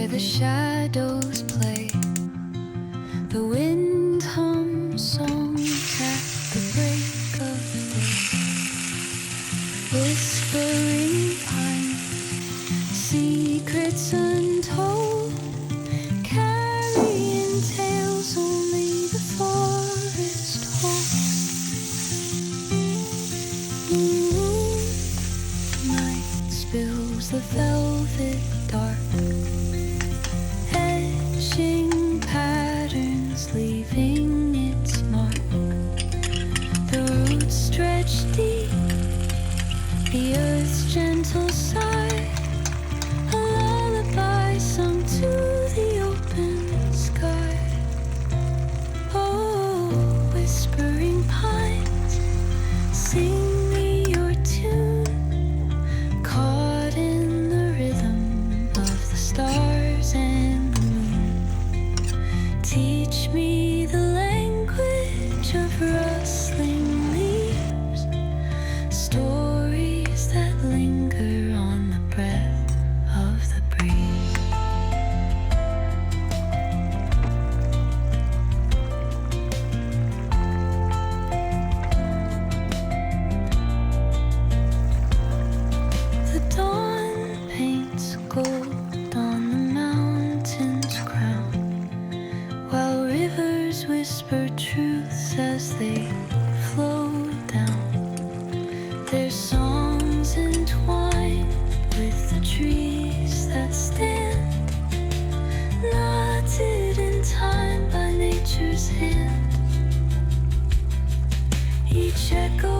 where the shadows play. The wind hums songs at the break of day. Whispering pines, secrets untold, carrying tales only the forest holds. Moonlight spills the velvet dark, etching patterns, leaving its mark. The roots stretch deep, the earth's gentle sigh, a lullaby sung to the open sky. Oh, whispering pines, sing me your tune, caught in the rhythm of the stars and the moon. Teach me the language of rustling leaves, stories that linger on the breath of the breeze. The dawn paints gold on the mountain's crown, while rivers whisper truths as they flow down. Their songs entwine with the trees that stand, knotted in time by nature's hand. Each echo